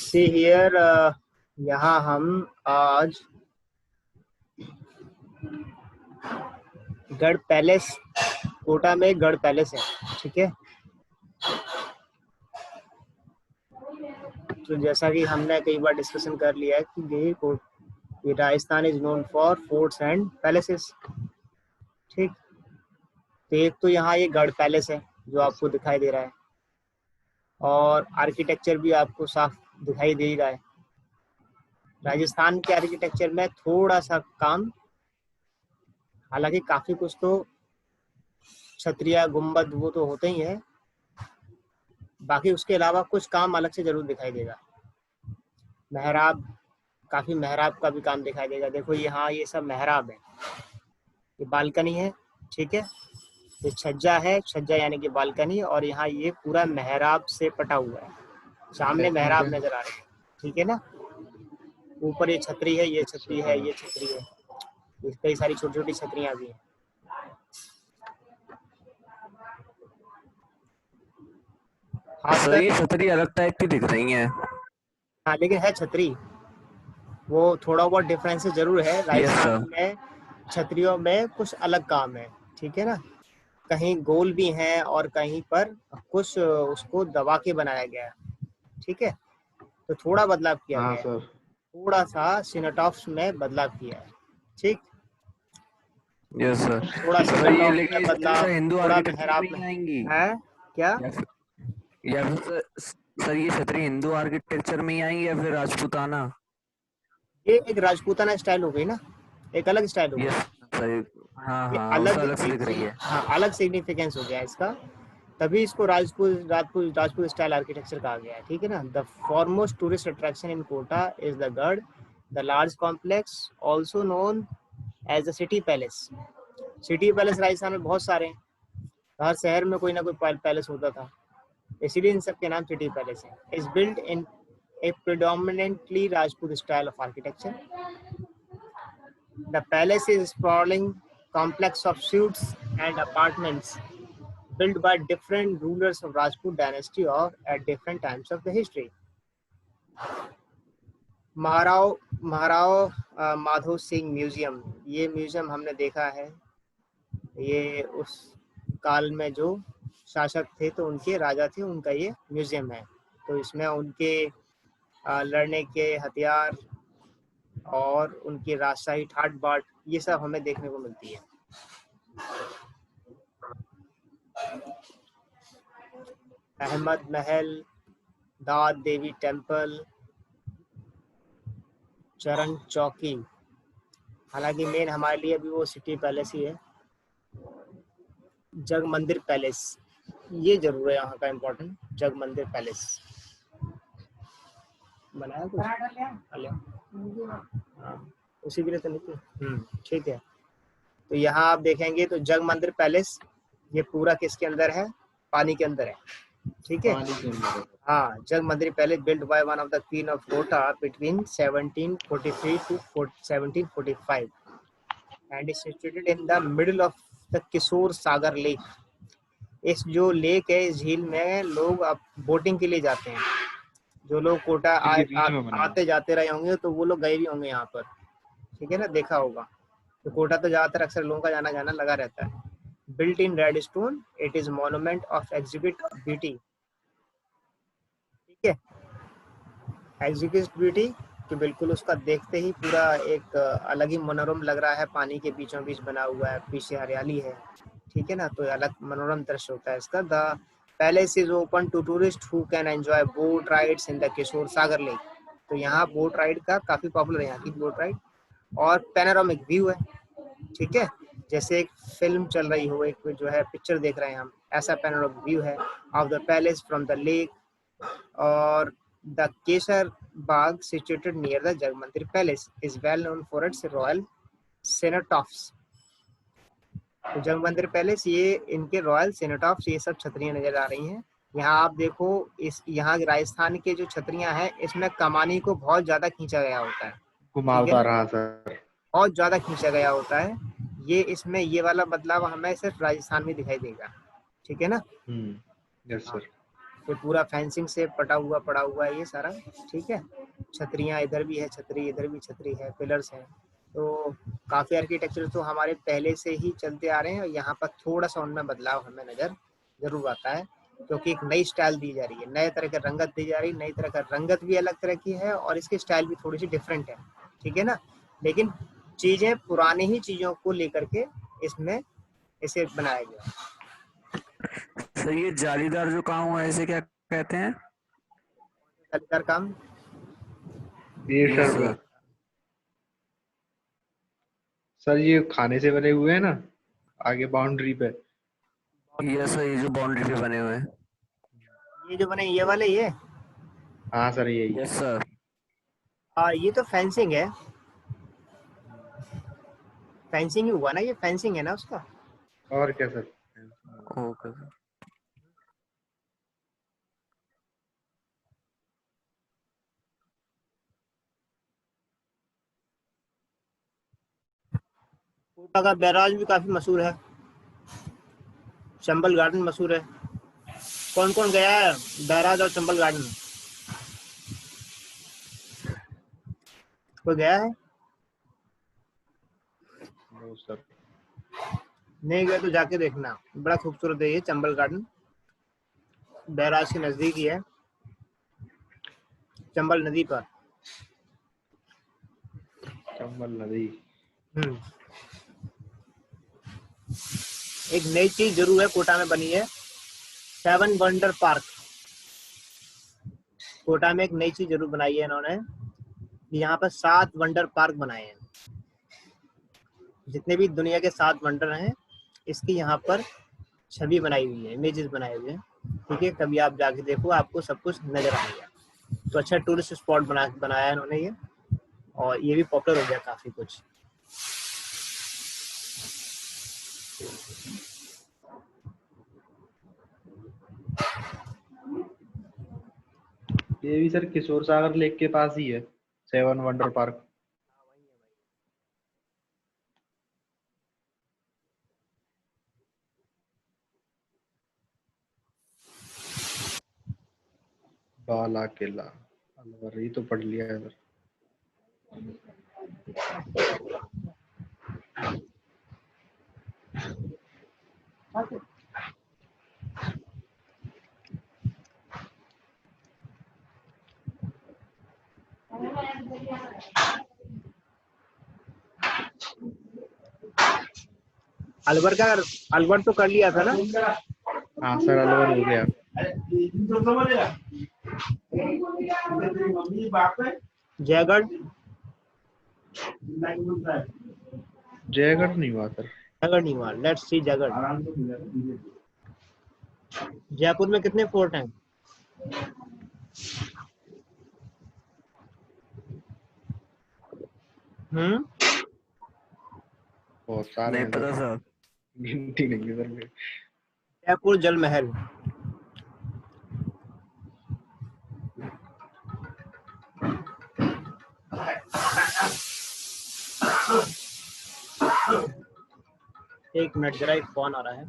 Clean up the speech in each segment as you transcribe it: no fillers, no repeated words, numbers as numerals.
See here, यहाँ हम आज गढ़ पैलेस, कोटा में गढ़ पैलेस है, ठीक है। तो जैसा कि हमने कई बार डिस्कशन कर लिया है कि ये Rajasthan is known for forts and palaces, ठीक। तो एक तो यहाँ ये गढ़ पैलेस है जो आपको दिखाई दे रहा है, और आर्किटेक्चर भी आपको साफ दिखाई दे रहा है। राजस्थान के आर्किटेक्चर में थोड़ा सा काम, हालांकि काफी कुछ तो छतरिया गुम्बद वो तो होते ही है, बाकी उसके अलावा कुछ काम अलग से जरूर दिखाई देगा। मेहराब, काफी मेहराब का भी काम दिखाई देगा। देखो यहाँ ये सब मेहराब है, ये बालकनी है, ठीक है। ये छज्जा है, छज्जा यानी कि बालकनी, और यहाँ ये पूरा मेहराब से पटा हुआ है। सामने मेहराब नजर आ रही है, ठीक है ना। ऊपर ये छतरी है, ये छतरी है, ये छतरी है, कई सारी छोटी छोटी छतरियां भी हैं। हाँ सर, ये छतरी अलग टाइप की दिख रही है। हाँ लेकिन है छतरी, वो थोड़ा बहुत डिफरेंसेस जरूर है। राजस्थान में छतरियों में कुछ अलग काम है, ठीक है ना। कहीं गोल भी हैं और कहीं पर कुछ उसको दबा के बनाया गया है, ठीक है। तो थोड़ा बदलाव किया गया है, थोड़ा सा सिनेटॉप्स में बदलाव किया है, ठीक। Yes sir. थोड़ा सर ये सिनेटॉप्स लेकिन में इस तरह बदलाव, से हिंदू थोड़ा आर्किटेक्चर मेहराब में में ही आएंगी है क्या। या फिर सर ये छतरी हिंदू आर्किटेक्चर में ही आएंगी या फिर राजपूताना? ये एक राजपूताना स्टाइल हो गई ना, एक अलग स्टाइल हो गई। Yes sir. हाँ ये हाँ, अलग उसे अलग से दिख एक रही है। हाँ अलग सिग्निफिकेंस हो गया इसका, तभी इसको राजपूत स्टाइल आर्किटेक्चर कहा गया है, ठीक है ना। The foremost tourist attraction in Kota is the Garh, the large complex also known as the city palace. City palace Rajasthan में बहुत सारे हैं, हर शहर में कोई ना कोई पैलेस होता था, इसीलिए इन सब के नाम सिटी पैलेस है। Is build in a predominantly Rajput style of architecture. The palace is a sprawling complex of suites and apartments built by different rulers of Rajput dynasty or at different times of the history. Maharao Madho Singh museum, ये museum हमने देखा है, ये उस काल में जो शासक थे तो उनके राजा थे, उनका ये म्यूजियम है। तो इसमें उनके लड़ने के हथियार और उनकी राजशाही ठाट बाट ये सब हमें देखने को मिलती है। अहमद महल, दाद देवी टेम्पल, चरण चौकी, हालांकि मेन हमारे लिए अभी वो सिटी पैलेस ही है। जग मंदिर पैलेस, ये जरूर है यहाँ का इम्पोर्टेंट, जग मंदिर पैलेस बनाया कुछ हाँ, उसी के लिए तो नहीं। ठीक है। तो यहाँ आप देखेंगे तो जग मंदिर पैलेस ये पूरा किसके अंदर है, पानी के अंदर है, ठीक है। हाँ, Jag Mandir palace built by one of the queen of Kota between 1743 to 1745 and is situated in the middle of the Kishore Sagar lake. इस जो लेक है, इस झील में लोग अब बोटिंग के लिए जाते हैं। जो लोग कोटा आते जाते रहे होंगे तो वो लोग गए भी होंगे यहाँ पर, ठीक है ना, देखा होगा। तो कोटा तो ज्यादातर अक्सर लोगों का जाना जाना लगा रहता है। Built in red stone, it is monument of exhibit beauty, ठीक है। एग्जिबिट ब्यूटी कि बिल्कुल उसका देखते ही पूरा एक अलग ही मनोरम लग रहा है, पानी के बीचों बीच बना हुआ है, पीछे हरियाली है, ठीक है ना। तो अलग मनोरम दृश्य होता है इसका। The palace is open to tourist who can enjoy boat rides in the Kishore Sagar lake. तो यहाँ बोट राइड का काफी पॉपुलर है, यहाँ की बोट राइड। और पैनोरामिक व्यू है, ठीक है, जैसे एक फिल्म चल रही हो, एक जो है पिक्चर देख रहे हैं हम, ऐसा पैनोरामिक व्यू है of the palace from the lake. और the Kesar Bagh situated near the Jagmandir Palace is well known for its royal सेनेटॉफ्स। तो जगबंदर पैलेस, ये इनके रॉयल सेनेटॉफ्स, ये सब छतरियां नजर आ रही हैं। यहाँ आप देखो, इस यहाँ राजस्थान के जो छतरियां हैं इसमें कमानी को बहुत ज्यादा खींचा गया होता है, ठीक है, घुमावदार, हाँ सर। बहुत ज्यादा खींचा गया होता है। ये इसमें ये वाला बदलाव हमें सिर्फ राजस्थान में दिखाई देगा, ठीक है ना। यस हाँ, सर। ये पूरा फेंसिंग से पटा हुआ पड़ा हुआ है ये सारा, ठीक है। छतरियां इधर भी है छतरी, इधर भी छतरी है, पिलर्स हैं। तो काफी आर्किटेक्चर तो हमारे पहले से ही चलते आ रहे हैं, और यहाँ पर थोड़ा सा उनमें बदलाव हमें नजर जरूर आता है, क्योंकि एक नई स्टाइल दी जा रही है, नए तरह की रंगत दी जा रही है, नई तरह का रंगत भी अलग तरह की है, और इसकी स्टाइल भी थोड़ी सी डिफरेंट है, ठीक है ना। लेकिन चीजें पुरानी ही चीजों को लेकर के इसमें इसे बनाया गया। सर ये जालीदार जो काम हुआ है इसे क्या कहते हैं? जालीदार काम, ये यस सर, सर। सर ये खाने से बने हुए हैं ना, आगे बाउंड्री पे। यस सर, ये जो बाउंड्री पे बने हुए हैं। ये जो बने ये वाले, ये हाँ सर, यही। Yes sir. ये तो फेंसिंग है, फेंसिंग ही हुआ ना, ये फेंसिंग है ना उसका। और क्या सर? Okay sir. कोटा का बैराज भी काफी मशहूर है, चंबल गार्डन मशहूर है। कौन कौन गया है बैराज और चंबल गार्डन? कोई गया है? No sir. नहीं गया तो जाके देखना, बड़ा खूबसूरत है ये चंबल गार्डन, बैराज के नजदीक ही है, चंबल नदी पर। चंबल नदी। एक नई चीज जरूर है कोटा में बनी है, 7 वंडर पार्क। कोटा में एक नई चीज जरूर बनाई है इन्होंने, यहाँ पर 7 वंडर पार्क बनाए हैं। जितने भी दुनिया के 7 वंडर हैं, इसकी यहाँ पर छवि बनाई हुई है, इमेजेस बनाए हुए हैं, ठीक है। कभी आप जाके देखो, आपको सब कुछ नजर आएगा। तो अच्छा टूरिस्ट स्पॉट बनाया है इन्होंने ये, और ये भी पॉपुलर हो गया काफी कुछ। ये भी सर किशोर सागर लेक के पास ही है, 7 वंडर पार्क। बाला किला, अलवर, ये तो पढ़ लिया है सर। अलवर का, अलवर तो कर लिया था ना। हाँ सर, अलवर हो गया। जयगढ़, जयगढ़ नहीं हुआ सर। जयगढ़ नहीं हुआ, लेट्स सी जयगढ़। जयपुर में कितने फोर्ट हैं? बहुत सारे नहीं हैं पता सर, सर। गिनती नहीं है सर मेरे। जयपुर जल महल, एक मिनट जरा, एक फोन आ रहा है।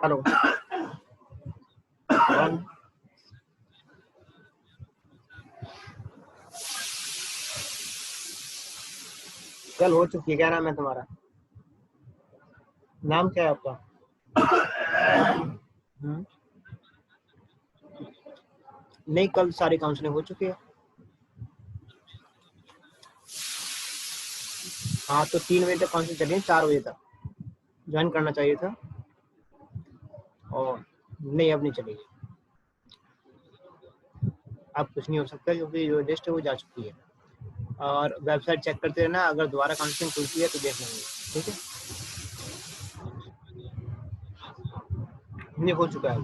हेलो, चल हो चुकी है। क्या नाम है तुम्हारा? नाम क्या है आपका? नहीं, कल सारी काउंसलिंग हो चुकी है। हाँ तो 3 बजे तक काउंसलिंग चली है, 4 बजे तक ज्वाइन करना चाहिए था, और नहीं अब नहीं चलेगी। अब कुछ नहीं हो सकता, क्योंकि जो लिस्ट है वो जा चुकी है। और वेबसाइट चेक करते रहना, अगर दोबारा काउंसलिंग खुलती है तो देख लेंगे, ठीक है। नहीं हो चुका है,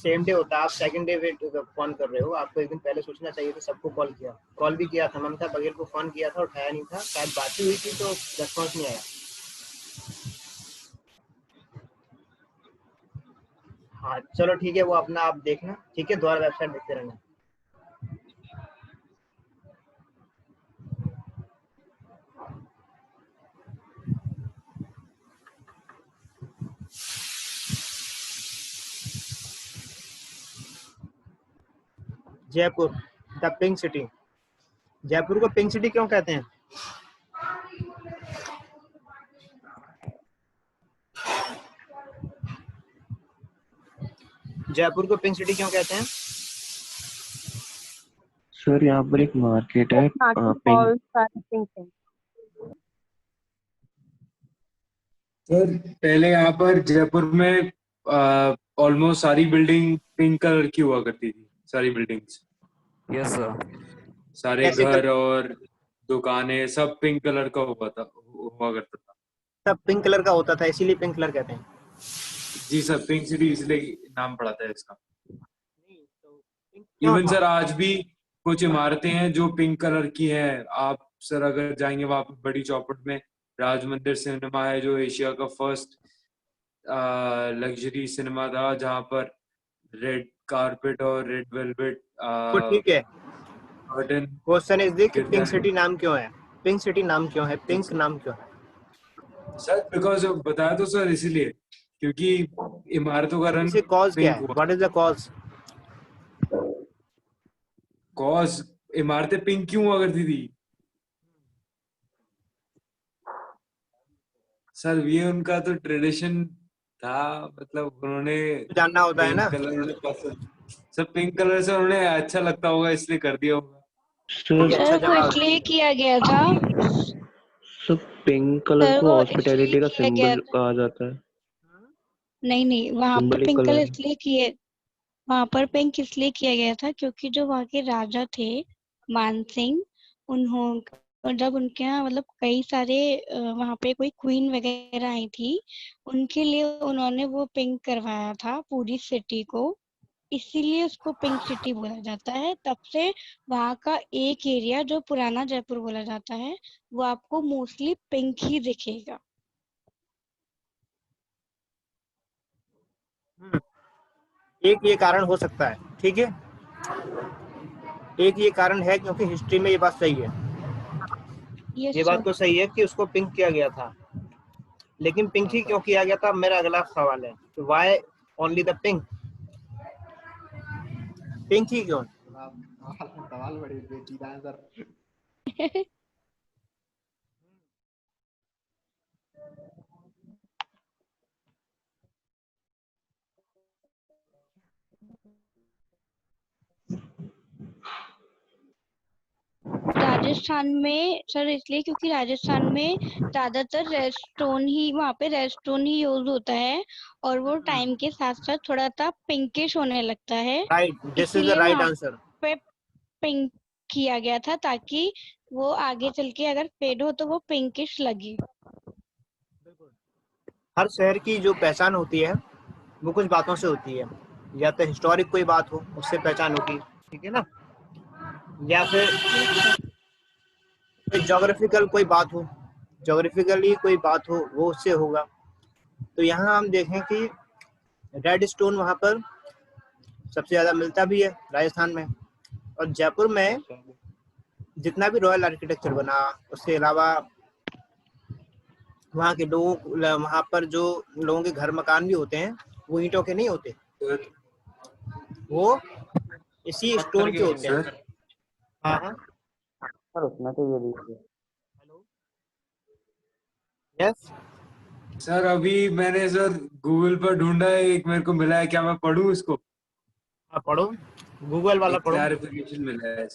सेम डे होता है, आप सेकंड डे वेट फोन कर रहे हो, आपको एक दिन पहले सोचना चाहिए था। सबको कॉल भी किया था, ममता बघेल को फोन किया था, उठाया नहीं था, शायद बात ही हुई थी तो रेस्पॉन्स नहीं आया। हाँ चलो ठीक है, वो अपना आप देखना, ठीक है, दोबारा वेबसाइट देखते रहना। Jaipur the pink city. Jaipur को पिंक सिटी क्यों कहते हैं? जयपुर को पिंक सिटी क्यों कहते हैं? सर यहाँ पर एक मार्केट है पिंक। सर पहले यहाँ पर जयपुर में ऑलमोस्ट सारी बिल्डिंग पिंक कलर की हुआ करती थी, सारी बिल्डिंग्स, यस सर। सारे कैसे घर और दुकानें सब पिंक कलर का हुआ करता था। सब पिंक कलर का होता था, इसीलिए पिंक कलर कहते हैं। जी सर, पिंक सिटी इसलिए नाम पड़ा था इसका। नहीं, तो पिंक क्यों इवन था? सर आज भी कुछ इमारतें हैं जो पिंक कलर की हैं। आप सर अगर जाएंगे वहां पर बड़ी चौपट में राज मंदिर सिनेमा है, जो एशिया का फर्स्ट लग्जरी सिनेमा था, जहां पर रेड कारपेट और रेड वेलवेट तो ठीक है, कर्टन क्वेश्चन इज दी कि गिरता पिंक है। सिटी नाम क्यों है? पिंक सिटी नाम क्यों है? पिंक नाम क्यों है? सर बिकॉज बताया तो सर इसीलिए क्योंकि इमारतों का रंग इसे कॉज क्या पिंक है? हुआ। What is the cause? Cause इमारतें पिंक क्यों हुआ करती थी सर, ये उनका तो ट्रेडिशन था, मतलब उन्होंने जानना होता है ना। पिंक कलर पसंद, सर पिंक कलर से उन्हें अच्छा लगता होगा इसलिए कर दिया होगा। सर अच्छा सर वो जवाब। इसलिए किया गया था, सर पिंक कलर सर को वो हॉस्पिटैलिटी इसलिए का किया गया सिंबल था। कहा जाता है। नहीं वहां पर सिंबलिक पिंक कलर कलर। इसलिए किए, वहां पर पिंक इसलिए किया गया था क्योंकि जो वहां के राजा थे मानसिंह, उन्होंने जब उनके यहाँ मतलब कई सारे वहां पे कोई क्वीन वगैरह आई थी, उनके लिए उन्होंने वो पिंक करवाया था पूरी सिटी को, इसीलिए उसको पिंक सिटी बोला जाता है। तब से वहां का एक एरिया जो पुराना जयपुर बोला जाता है वो आपको मोस्टली पिंक ही दिखेगा। एक ये कारण हो सकता है, ठीक है, एक ये कारण है क्योंकि हिस्ट्री में ये बात सही है, यस ये बात सर। तो सही है कि उसको पिंक किया गया था, लेकिन पिंक ही क्यों किया गया था? मेरा अगला सवाल है, why only the pink? Pink ही क्यों? सवाल बड़ी पेचीदा है सर। राजस्थान में सर इसलिए क्योंकि राजस्थान में ज्यादातर रेस्टोन ही, वहाँ पे रेस्टोन ही यूज होता है और वो टाइम के साथ साथ थोड़ा सा पिंकिश होने लगता है, राइट, दिस इज द इसीलिए राइट वहाँ आंसर। पे पिंक किया गया था ताकि वो आगे चल के अगर फेड हो तो वो पिंकिश लगे। हर शहर की जो पहचान होती है वो कुछ बातों से होती है, या तो हिस्टोरिक कोई बात हो उससे पहचान होगी, ठीक है ना, या फिर ज्योग्राफिकल कोई बात हो, ज्योग्राफिकली कोई बात हो वो उससे होगा। तो यहाँ हम देखें कि रेड स्टोन वहाँ पर सबसे ज्यादा मिलता भी है राजस्थान में, और जयपुर में जितना भी रॉयल आर्किटेक्चर बना, उसके अलावा वहाँ के लोगों, वहाँ पर जो लोगों के घर मकान भी होते हैं वो ईंटों के नहीं होते, वो इसी स्टोन के होते हैं। हाँ हाँ सर उसमें तो ये दीजिए। हेलो, यस, सर अभी मैंने सर गूगल पर ढूंढा है, एक मेरे को मिला है, क्या मैं पढूं इसको? आप पढ़ो, गूगल वाला एक पढ़ो, क्लैरिफिकेशन मिला है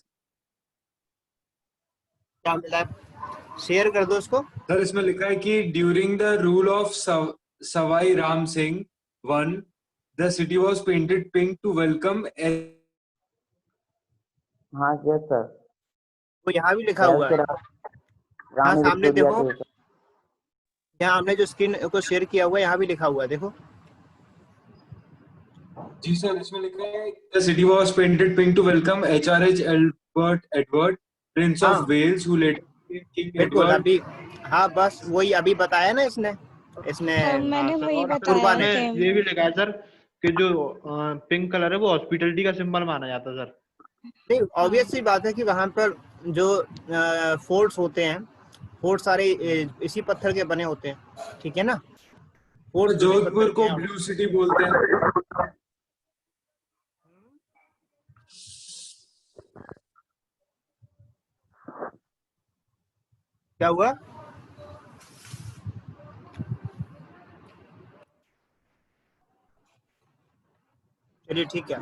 क्या मिला है, शेयर कर दो उसको। सर। इसमें लिखा है कि during the rule of Sawai Ram Singh one, the city was painted pink to welcome. हाँ यस सर। तो यहाँ भी लिखा हुआ है, हाँ सामने देखो, यहाँ हमने जो स्क्रीन को शेयर किया हुआ है यहाँ भी लिखा हुआ है, देखो जी सर, इसमें लिखा है the city was painted pink to welcome HRH Albert Edward, Prince हाँ of Wales, who later became King बिल्कुल Edward. अभी, हाँ बस वही अभी बताया ना इसने इसने सर हाँ मैंने सर, वही और फिर अपूर्वा बताया ने। उसमें कि ये भी लिखा है सर कि जो पिंक कलर है वो हॉस्पिटलिटी का सिंबल माना जाता है सर। नहीं, ऑब्वियस हाँ सी बात है कि वहां पर जो फोर्ट्स होते हैं, फोर्ट सारे इसी पत्थर के बने होते हैं, ठीक है ना, फोर्ट्स उसी पत्थर जोधपुर के को हैं। ब्लू सिटी बोलते हैं। क्या हुआ? चलिए ठीक है।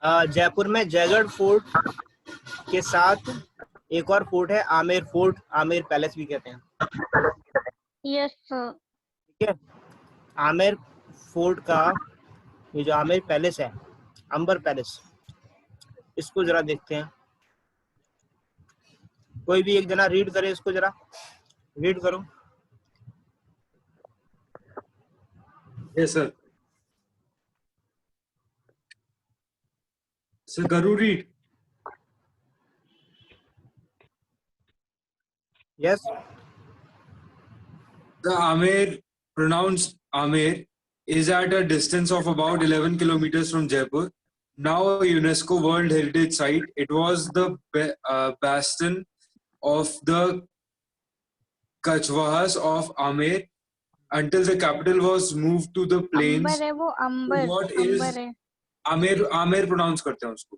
जयपुर में जयगढ़ फोर्ट के साथ एक और फोर्ट है, आमेर फोर्ट, आमेर पैलेस भी कहते हैं, यस सर। ठीक है। आमेर फोर्ट का ये जो आमेर पैलेस है, अंबर पैलेस, इसको जरा देखते हैं। कोई भी एक जना रीड करे इसको, जरा रीड करो। Yes sir. Sir, Garu read. Yes. The Amer, pronounced Amer, is at a distance of about 11 kilometers from Jaipur. Now a UNESCO World Heritage Site, it was the bastion of the Kachwahas of Amer until the capital was moved to the plains. अंबर है वो, अंबर What Ambar is है। Amer? Amer pronounce करते हैं उसको.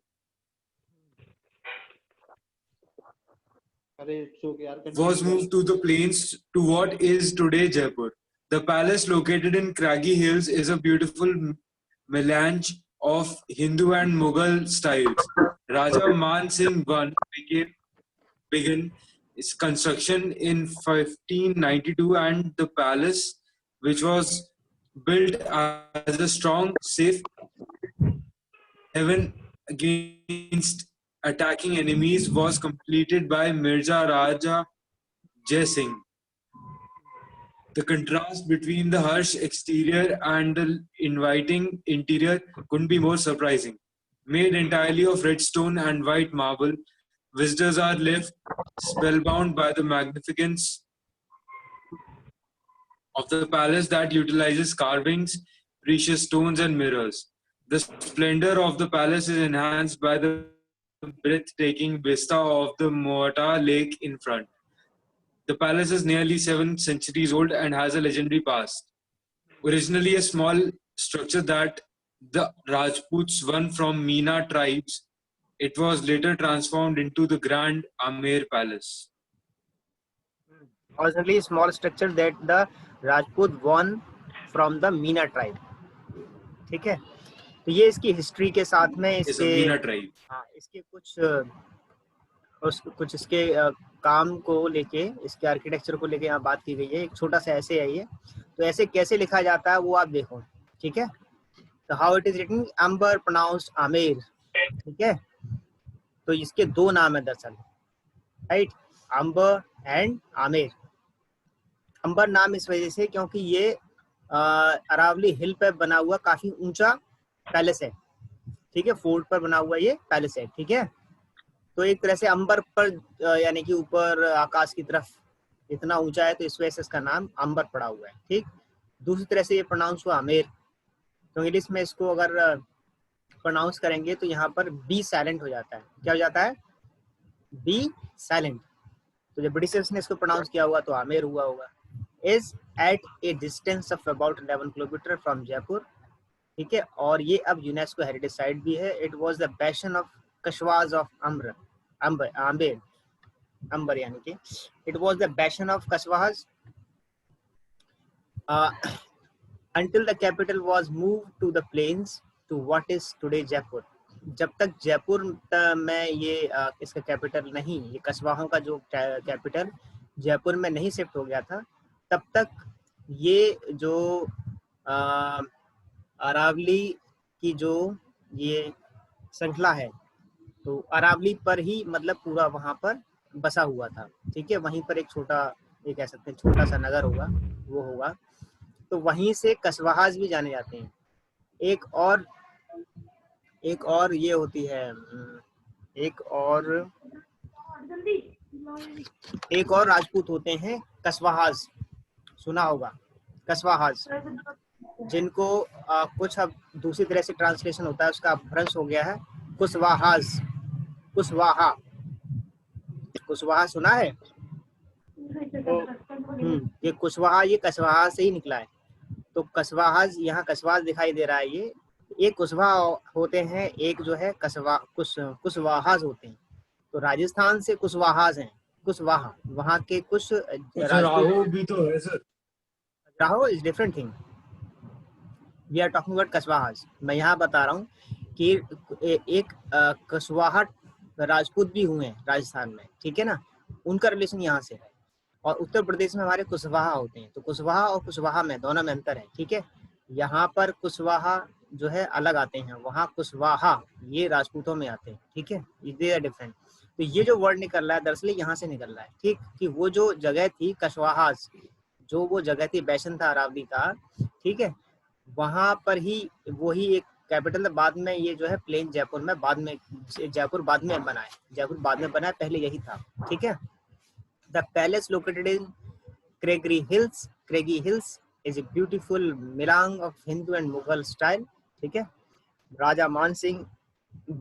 अरे सो यार Was moved to the plains to what is today Jaipur. The palace, located in craggy hills, is a beautiful melange of Hindu and Mughal styles. Raja Man Singh I began its construction in 1592, and the palace, which was built as a strong, safe haven against attacking enemies, was completed by Mirza Raja Jai Singh. The contrast between the harsh exterior and the inviting interior couldn't be more surprising. Made entirely of red stone and white marble, visitors are left spellbound by the magnificence of the palace that utilizes carvings, precious stones, and mirrors. The splendor of the palace is enhanced by the breathtaking vista of the Moata Lake in front. The palace is nearly 7 centuries old and has a legendary past. Originally a small structure that the Rajputs won from Meena tribes, it was later transformed into the Grand Amer Palace. Originally small structure that the Rajput won from the Meena tribe, ठीक है। तो ये इसकी history के साथ में It's a इसके Meena tribe. हाँ इसके कुछ इसके काम को लेके, इसके आर्किटेक्चर को लेके यहाँ बात की गई है। एक छोटा सा ऐसे है ये, तो ऐसे कैसे लिखा जाता है वो आप देखो, ठीक है। तो how it is written, Amber pronounced Amer, ठीक है। तो इसके दो नाम है दरअसल, राइट, अंबर एंड आमेर। अंबर नाम इस वजह से क्योंकि ये अरावली हिल पर बना हुआ काफी ऊंचा पैलेस है, ठीक है, फोर्ट पर बना हुआ ये पैलेस है, ठीक है। तो एक तरह से अंबर पर यानी कि ऊपर आकाश की तरफ इतना ऊंचा है, तो इस वजह से इसका नाम अंबर पड़ा हुआ है, ठीक। दूसरी तरह से ये प्रोनाउंस हुआ आमेर, तो इंग्लिश में इसको अगर प्रोनाउंस करेंगे तो यहाँ पर बी साइलेंट हो जाता है। क्या हो जाता है? B silent. तो जब ब्रिटिशर्स ने इसको प्रोनाउंस किया हुआ तो आमेर हुआ होगा। Is at a distance of about 11 kilometre from Jaipur, ठीक है। और ये अब यूनेस्को हेरिटेज साइट भी है। It was the bastion of Kachwahas of Amber यानी कि it was the bastion of Kachwahas until the capital was moved to the plains to what is today Jaipur. जब तक जयपुर में ये इसका कैपिटल नहीं, ये कस्बाहों का जो कैपिटल जयपुर में नहीं शिफ्ट हो गया था, तब तक ये जो अरावली की जो ये श्रृंखला है, तो अरावली पर ही मतलब पूरा वहां पर बसा हुआ था, ठीक है। वहीं पर एक छोटा, ये कह सकते हैं छोटा सा नगर होगा, वो होगा। तो वहीं से कस्वाहाज भी जाने जाते हैं। एक और ये होती है, एक और राजपूत होते हैं कस्वाहाज, सुना होगा कस्वाहाज, जिनको कुछ अब दूसरी तरह से ट्रांसलेशन होता है, उसका अपभ्रंश हो गया है कुशवाहाज, कुशवाहा, कुशवाहा सुना है? तो ये कुशवाहा ये कस्वाहा से ही निकला है। तो कस्वाहाज, यहाँ कस्वाहाज दिखाई दे रहा है, ये कुशवाहा होते हैं, एक जो है कुशवाहाज होते हैं। तो राजस्थान से कुशवाहाज हैं, कुशवाहा, वहाँ के कुछ खजुराहो भी तो है sir. Khajuraho is different thing, we are talking about Kachwahas. मैं यहाँ बता रहा हूँ कि एक कस्वाहा राजपूत भी हुए हैं राजस्थान में, ठीक है ना, उनका रिलेशन यहाँ से है। और उत्तर प्रदेश में हमारे कुशवाहा होते हैं। तो कुशवाहा और कुशवाहा में दोनों में अंतर है, ठीक है। यहाँ पर कुशवाहा जो है अलग आते हैं, वहाँ कुशवाहा ये राजपूतों में आते हैं, ठीक है, दे आर डिफरेंट। तो ये जो वर्ड निकल रहा है दरअसल यहाँ से निकल रहा है, ठीक, कि वो जो जगह थी कस्वाहाज, जो वो जगह थी बैशन था अरावली का, ठीक है, वहां पर ही वही एक कैपिटल, बाद में ये जो है प्लेन जयपुर में, बाद में जयपुर बाद में बना है, जयपुर बाद में बना है, पहले यही था, ठीक है। The palace located in craggy hills is a beautiful melange of Hindu and Mughal style, ठीक है। राजा मान Singh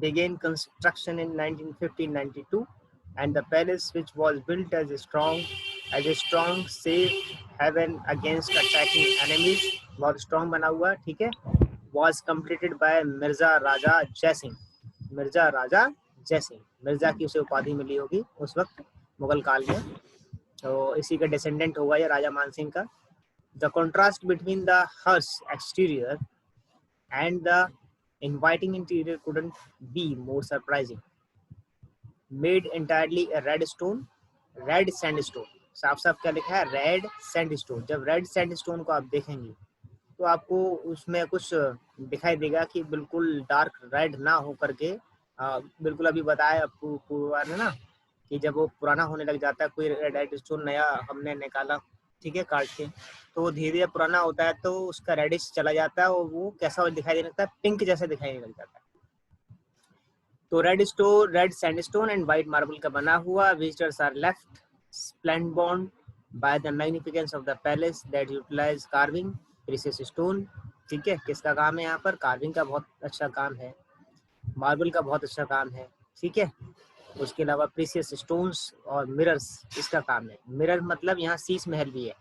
began construction in 1915-92 and the palace, which was built as a strong safe haven against attacking enemies, बहुत strong बना हुआ, ठीक है, was completed by Mirza राजा जयसिंह, मिर्जा राजा जयसिंह, मिर्जा की उसे उपाधि मिली होगी उस वक्त मुगल काल में, तो इसी का डिसेंडेंट होगा ये राजा मान सिंह का। The contrast between the harsh exterior and the inviting interior couldn't be more surprising. Made entirely a red sandstone, साफ साफ क्या लिखा है, रेड सैंडस्टोन। जब रेड सैंडस्टोन को आप देखेंगे तो आपको उसमें कुछ दिखाई देगा कि बिल्कुल डार्क रेड ना हो करके, बिल्कुल अभी बताया पूर्वार ने ना कि जब वो पुराना होने लग जाता है, कोई रेड स्टोन नया हमने निकाला, ठीक है, काट के, तो वो धीरे धीरे पुराना होता है तो उसका रेडिश चला जाता है और वो कैसा दिखाई देने लगता है, पिंक जैसा दिखाई देने लग जाता है। तो red sandstone and white marble का बना हुआ, visitors are left spellbound by the magnificence of the palace that utilise carving precious stone, ठीक है, किसका काम है यहाँ पर, कार्विंग का बहुत अच्छा काम है, मार्बल का बहुत अच्छा काम है, ठीक है। उसके अलावा प्रीशियस स्टोन्स और मिरर्स इसका काम है। मिरर मतलब यहाँ शीश महल भी है,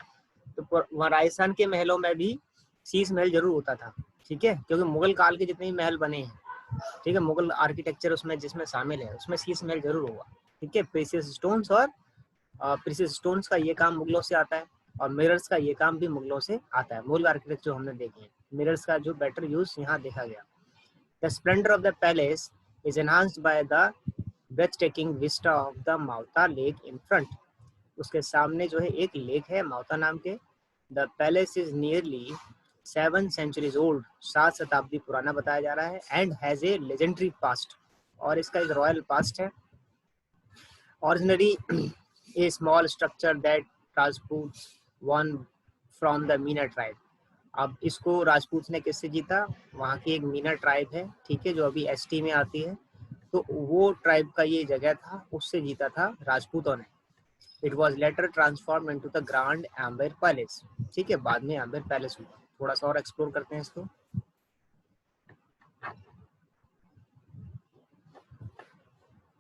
तो वहाँ राजस्थान के महलों में भी शीश महल जरूर होता था, ठीक है, क्योंकि मुगल काल के जितने भी महल बने हैं, ठीक है, मुगल आर्किटेक्चर उसमें जिसमें शामिल है उसमें शीश महल जरूर होगा, ठीक है। प्रीशियस स्टोन्स और प्रीशियस स्टोन्स का ये काम मुगलों से आता है और मिरर्स का ये काम भी मुगलों से आता है। मुगल आर्किटेक्चर जो हमने देखे हैं, मिरर्स का जो बेटर यूज यहाँ देखा गया। The splendour of the palace is enhanced by the breathtaking vista of the Mauta Lake in front. उसके सामने जो है एक लेक है माउता नाम के। The palace is nearly 7 centuries old, 7 शताब्दी पुराना बताया जा रहा है, and has a legendary past, और इसका एक रॉयल पास्ट है। Originally a small structure that Rajputs won from the Meena tribe. अब इसको राजपूत ने किससे जीता, वहाँ की एक मीना ट्राइब है, ठीक है, जो अभी एसटी में आती है, तो वो ट्राइब का ये जगह था, उससे जीता था राजपूतों ने। It was later transform into the grand amber palace, ठीक है, बाद में एम्बर पैलेस हुआ। थोड़ा सा और एक्सप्लोर करते हैं इसको।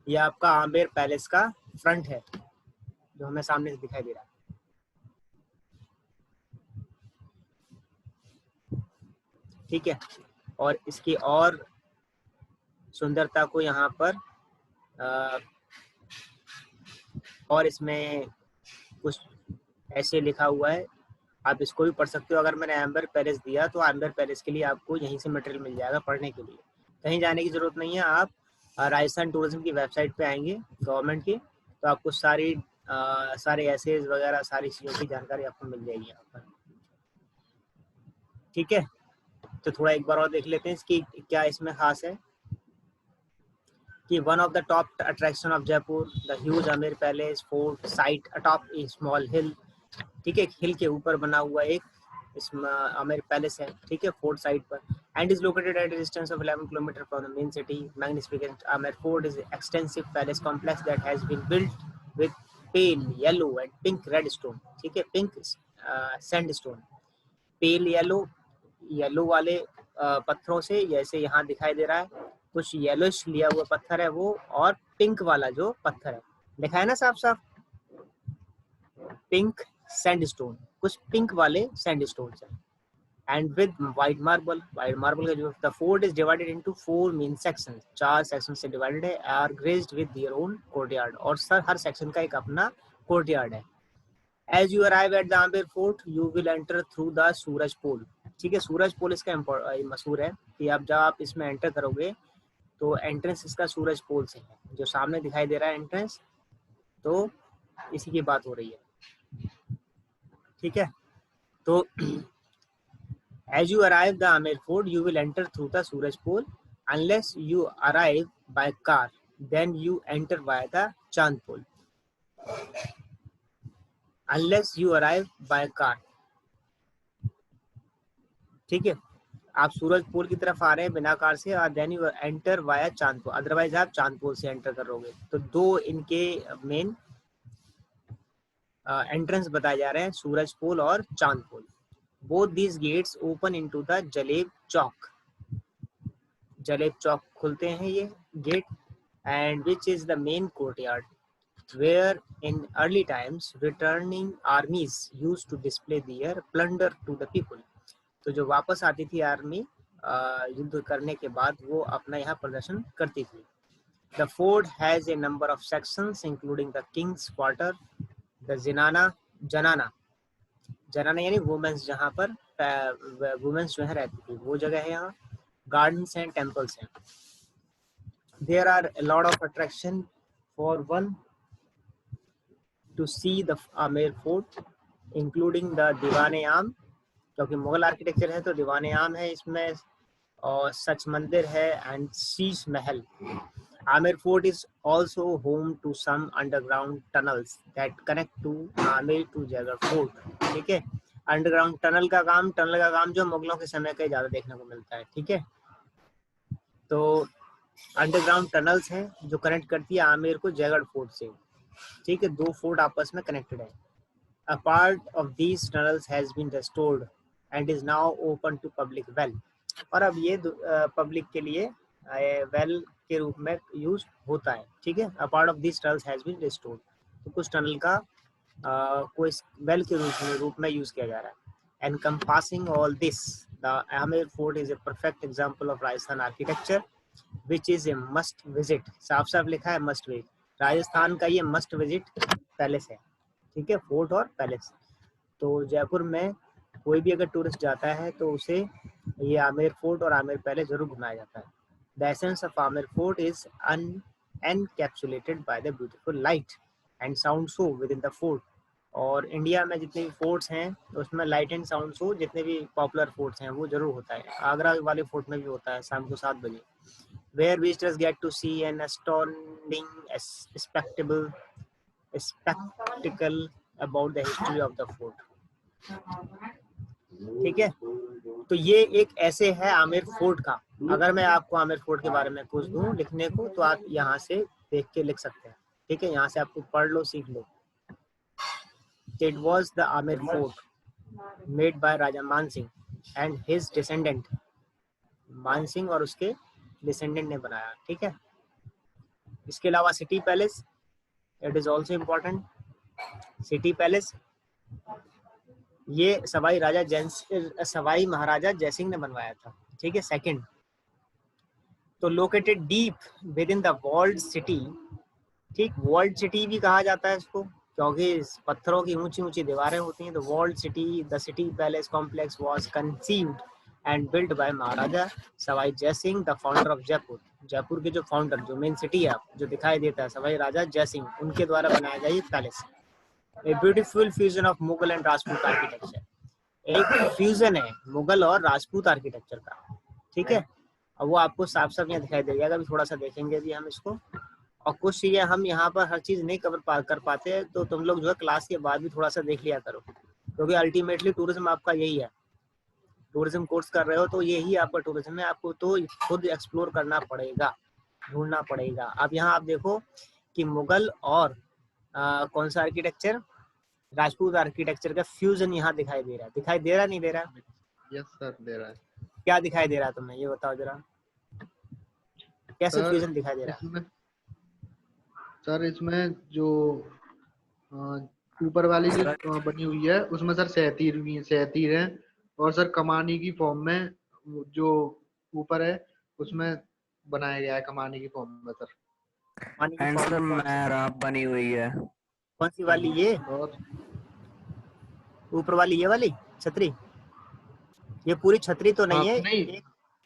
ये आपका आम्बेर पैलेस का फ्रंट है जो हमें सामने से दिखाई दे रहा है, ठीक है। और इसकी और सुंदरता को यहाँ पर और इसमें कुछ ऐसे लिखा हुआ है, आप इसको भी पढ़ सकते हो। अगर मैंने एम्बर पैलेस दिया तो एम्बर पैलेस के लिए आपको यहीं से मटेरियल मिल जाएगा पढ़ने के लिए, कहीं जाने की जरूरत नहीं है। आप राजस्थान टूरिज्म की वेबसाइट पे आएंगे गवर्नमेंट की, तो आपको सारे एसेज वगैरह सारी चीज़ों की जानकारी आपको मिल जाएगी यहाँ पर, ठीक है। तो थोड़ा एक बार और देख लेते हैं इसकी क्या इसमें खास है कि one of the top attraction of Jaipur the huge Amer palace fort sits atop a small hill. ठीक है, एक हिल के ऊपर बना हुआ एक इसमें आमेर पैलेस है, ठीक है, फोर्ट साइड पर, and is located at distance of 11 kilometre from the main city. Magnificent Amer fort is extensive palace complex that has been built with pale yellow and pink red stone. ठीक है, pink sandstone, pale yellow वाले पत्थरों से, जैसे यहाँ दिखाई दे रहा है कुछ येलोइश लिया हुआ पत्थर है वो, और पिंक वाला जो पत्थर है लिखा है ना साफ साफ, पिंक सैंडस्टोन, कुछ पिंक वाले सैंडस्टोन है, एंड विद वाइट मार्बल का जो the fort is divided into 4 main sections, 4 section से डिवाइडेड है, are graced with their own courtyard, और सर हर सेक्शन का एक अपना कोर्टयार्ड है। As you arrive at the Amer fort you will enter through the Suraj Pol. ठीक है, सूरज पोल इसका मशहूर है कि आप जब आप इसमें एंटर करोगे तो एंट्रेंस इसका सूरज पोल से है, जो सामने दिखाई दे रहा है एंट्रेंस, तो इसी की बात हो रही है। ठीक है, तो as you arrive the Amer fort you will enter through the Suraj Pol unless you arrive by car, then you enter by the Chand Pol. Unless you arrive by car, ठीक है, आप सूरज पोल की तरफ आ रहे हैं बिना कार से, और देन यू एंटर वाया चांद पोल, अदरवाइज आप चांद पोल से एंटर करोगे। तो दो इनके मेन एंट्रेंस बताए जा रहे हैं, सूरज पोल और Chand Pol. Both these gates open into the Jaleb Chowk, Jaleb Chowk खुलते हैं ये gate, and which is the main courtyard where in early times returning armies used to display their plunder to the people। तो जो वापस आती थी आर्मी युद्ध करने के बाद वो अपना यहाँ प्रदर्शन करती थी। The fort has a number of sections including the king's quarter, the जनाना यानी वुमेन्स, जहाँ पर वुमेन्स जो है रहती थी वो जगह है, यहाँ गार्डन्स हैं, टेम्पल्स हैं। There are a lot of attraction for one to see the Amer fort including the Diwan-e-Aam, क्योंकि मुगल आर्किटेक्चर है तो दीवान-ए-आम है इसमें, और सच मंदिर है, and Sheesh Mahal. Amer fort is also home to some underground tunnels that connect to Amer to Jaigarh fort। ठीक है, अंडरग्राउंड टनल का काम जो मुगलों के समय का ज्यादा देखने को मिलता है। ठीक है, तो अंडरग्राउंड टनल्स हैं जो कनेक्ट करती है आमेर को जयगढ़ फोर्ट से। ठीक है, दो फोर्ट आपस में कनेक्टेड है। A part of these tunnels has been restored and is now open to public well। और अब ये पब्लिक के लिए वेल के रूप में यूज होता है। ठीक है, A part of these tunnels has been restored, तो कुछ टनल का कोई वेल के रूप में यूज किया जा रहा है। Encompassing all this, the Amer fort is a perfect example of Rajasthan architecture which is a must visit। साफ साफ लिखा है मस्ट विजिट, राजस्थान का ये मस्ट विजिट पैलेस है। ठीक है, फोर्ट और पैलेस। तो जयपुर में कोई भी अगर टूरिस्ट जाता है तो उसे ये आमेर फोर्ट और आमेर पैलेस जरूर घुमाया जाता है। The essence of Amer fort is encapsulated by the beautiful light and sound show with in the fort. और इंडिया में जितने भी फोर्ट्स हैं उसमें लाइट एंड साउंड शो जितने भी पॉपुलर फोर्ट्स हैं वो जरूर होता है। आगरा वाले फोर्ट में भी होता है शाम को 7 बजे, where visitors get to see an astounding spectacle about the history of the fort। ठीक है, तो ये एक ऐसे है आमेर फोर्ट का। अगर मैं आपको आमेर फोर्ट के बारे में कुछ दूं लिखने को तो आप यहाँ से देख के लिख सकते हैं। ठीक है, यहाँ से आपको पढ़ लो, सीख लो। It was the Amer fort made by Raja मान सिंह and his descendant, मान सिंह और उसके डिसेंडेंट ने बनाया। ठीक है, इसके अलावा city palace, it is also important. City palace ये सवाई महाराजा जयसिंह ने बनवाया था। ठीक है, सेकंड। तो located deep within the walled city. ठीक, वॉल्ड सिटी भी कहा जाता है इसको क्योंकि पत्थरों की ऊंची ऊंची दीवारें होती हैं। तो walled city, the city palace complex was conceived and built by Maharaja Sawai Jai Singh the founder of Jaipur. Jaipur के जो फाउंडर, जो मेन सिटी है जो दिखाई देता है, सवाई राजा जयसिंह, उनके द्वारा बनाया गया ये palace. A beautiful fusion of Mughal and Rajput architecture, एक फ्यूजन है मुगल और राजपूत आर्किटेक्चर का। ठीक है, अब वो आपको साफ साफ यहाँ दिखाई देगा। अभी थोड़ा सा देखेंगे भी हम इसको, और कुछ चीजें हम यहाँ पर हर चीज नहीं कर पाते हैं, तो तुम लोग जो है क्लास के बाद भी थोड़ा सा देख लिया करो, क्योंकि अल्टीमेटली टूरिज्म आपका यही है। टूरिज्म कोर्स कर रहे हो तो यही आपका टूरिज्म है, आपको तो खुद एक्सप्लोर करना पड़ेगा, ढूंढना पड़ेगा। अब यहाँ आप देखो कि मुगल और कौन सा आर्किटेक्चर, राजपूत आर्किटेक्चर का फ्यूजन यहाँ दिखाई दे रहा है। दिखाई दे रहा नहीं दे रहा? यस सर, दे रहा है। क्या दिखाई दे रहा है तुम्हें, ये बताओ जरा, कैसे सर फ्यूजन दिखाई दे रहा है? सर इसमें जो ऊपर वाली जो बनी हुई है उसमें सर सहतीर है, और सर कमानी की फॉर्म में जो ऊपर है उसमें बनाया गया है कमानी की फॉर्म में सर। एंड सर मेहराब बनी हुई है। कौन सी वाली, ये और ऊपर वाली ये वाली छतरी? ये पूरी छतरी तो नहीं है, नहीं,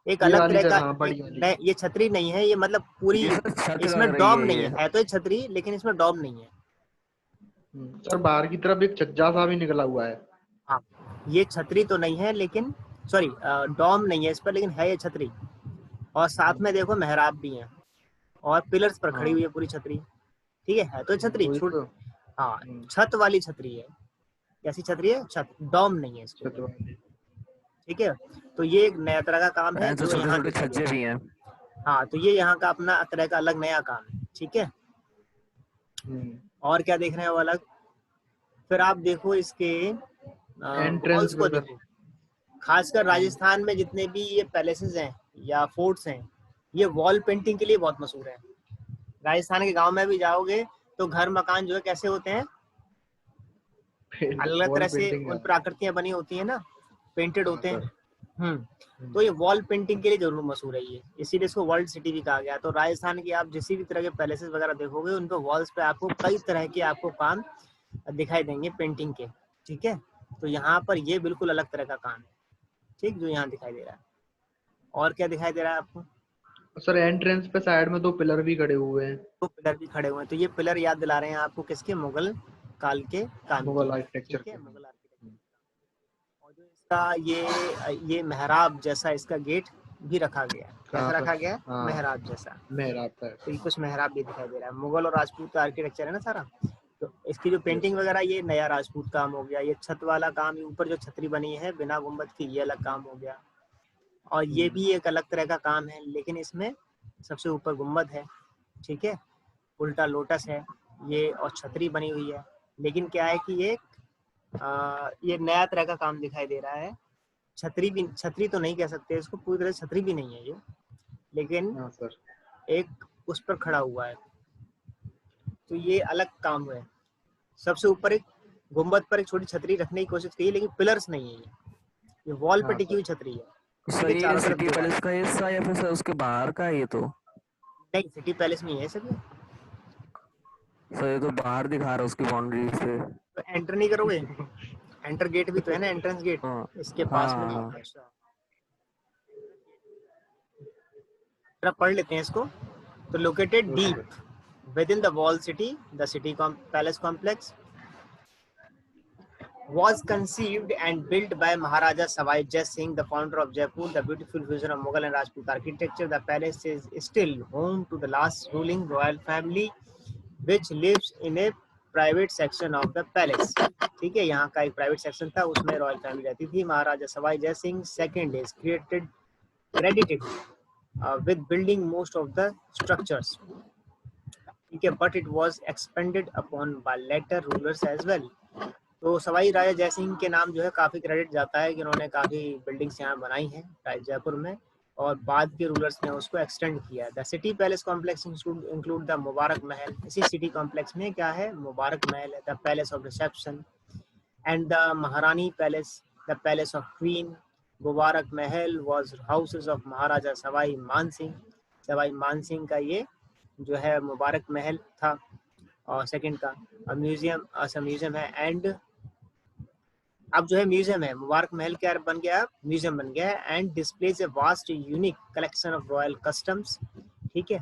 एक अलग तरह का, नहीं ये छतरी नहीं है, ये मतलब पूरी इसमें डॉम नहीं है तो ये छतरी, लेकिन इसमें डॉम नहीं है सर। बाहर की तरफ एक छज्जा सा भी निकला हुआ है। हाँ, ये छतरी तो नहीं है, लेकिन सॉरी डॉम नहीं है इस पर, लेकिन है ये छतरी। और साथ में देखो मेहराब भी है, और पिलर्स पर खड़ी हुई है पूरी छतरी। ठीक है तो छतरी हाँ छत वाली छतरी है। कैसी छतरी है? छत, डॉम नहीं है इसको। ठीक है, तो ये एक नया तरह का काम है जो यहाँ छज्जे भी हैं। हाँ, तो ये यहाँ का अपना तरह का अलग नया काम है। ठीक है, और क्या देख रहे हैं वो अलग? फिर आप देखो इसके वॉल्स को देखो, खासकर राजस्थान में जितने भी ये पैलेसेस हैं या फोर्ट्स हैं, ये वॉल पेंटिंग के लिए बहुत मशहूर है। राजस्थान के गांव में भी जाओगे तो घर मकान जो है कैसे होते हैं, अलग तरह से उन पर आकृतियां बनी होती है ना, पेंटेड होते हैं। तो ये वॉल पेंटिंग के लिए जरूर मशहूर है ये, इसीलिए इसको वर्ल्ड सिटी भी कहा गया। तो राजस्थान की आप जिस भी तरह के पैलेसेस वगैरह देखोगे, उन पे वॉल्स पे आपको कई तरह के आपको काम दिखाई देंगे पेंटिंग के। ठीक है, तो यहाँ पर ये बिल्कुल अलग तरह का काम है, ठीक, जो यहाँ दिखाई दे रहा है। और क्या दिखाई दे रहा है आपको? सर एंट्रेंस पे साइड में 2 पिलर भी खड़े हुए हैं। 2 पिलर भी खड़े हुए हैं, तो ये पिलर याद दिला रहे हैं आपको किसके? मुगल काल के काम, मुगल आर्किटेक्चर के। मुगल आर्किटेक्चर। और जो इसका ये मेहराब जैसा इसका गेट भी रखा गया है। कैसा रखा गया? मेहराब जैसा। मेहराब है, तो ये कुछ मेहराब भी दिखाई दे रहा है। मुगल और राजपूत आर्किटेक्चर है ना सारा, तो इसकी जो पेंटिंग वगैरह ये नया राजपूत काम हो गया। ये छत वाला काम, ऊपर जो छतरी बनी है बिना गुंबद की, ये अलग काम हो गया। और ये भी एक अलग तरह का काम है, लेकिन इसमें सबसे ऊपर गुंबद है। ठीक है, उल्टा लोटस है ये, और छतरी बनी हुई है। लेकिन क्या है कि ये नया तरह का काम दिखाई दे रहा है। छतरी तो नहीं कह सकते इसको, पूरी तरह छतरी भी नहीं है ये, लेकिन सर एक उस पर खड़ा हुआ है, तो ये अलग काम हुआ है। सबसे ऊपर एक गुंबद पर एक छोटी छतरी रखने की कोशिश की है, लेकिन पिलर्स नहीं है ये वॉल पे टिकी हुई छतरी है। सर ये सिटी पैलेस का हिस्सा या फिर उसके बाहर का है? ये तो नहीं, सिटी पैलेस में है सर। सर ये तो बाहर दिखा रहा है उसकी बाउंड्री से। तो एंटर नहीं करोगे? एंटर गेट भी तो है ना, एंट्रेंस गेट इसके पास में। अच्छा, पढ़ लेते हैं इसको। तो located deep within the wall city, the city palace complex was conceived and built by Maharaja Savai Jai Singh, the founder of Jaipur. The beautiful fusion of Mughal and Rajput architecture. The palace is still home to the last ruling royal family, which lives in a private section of the palace. ठीक है, यहाँ का एक private section था, उसमें royal family रहती थी। महाराजा Sawai Jai Singh second is credited with building most of the structures. ठीक है, but it was expanded upon by later rulers as well. तो सवाई राजा जय सिंह के नाम जो है काफी क्रेडिट जाता है कि उन्होंने काफी बिल्डिंग्स यहाँ बनाई हैं जयपुर में, और बाद के रूलर्स ने उसको एक्सटेंड किया। The city palace complex include the Mubarak Mahal. इसी सिटी कॉम्प्लेक्स में क्या है? मुबारक महल है। The palace of reception and the Maharani palace, the palace of queen. Mubarak Mahal was houses of Maharaja Sawai Mansingh. Sawai Mansingh का ये जो है मुबारक महल था, और सेकंड का म्यूजियम है। एंड अब जो है म्यूजियम है, मुबारक महल क्या बन गया? म्यूजियम बन गया है। And displays a vast unique collection of royal customs. ठीक है,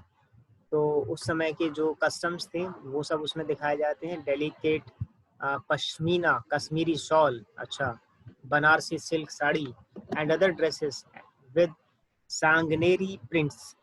तो उस समय के जो कस्टम्स थे वो सब उसमें दिखाए जाते हैं। डेलिकेट पश्मीना कश्मीरी शॉल, अच्छा, Banarasi silk sari and other dresses with Sanganeri prints,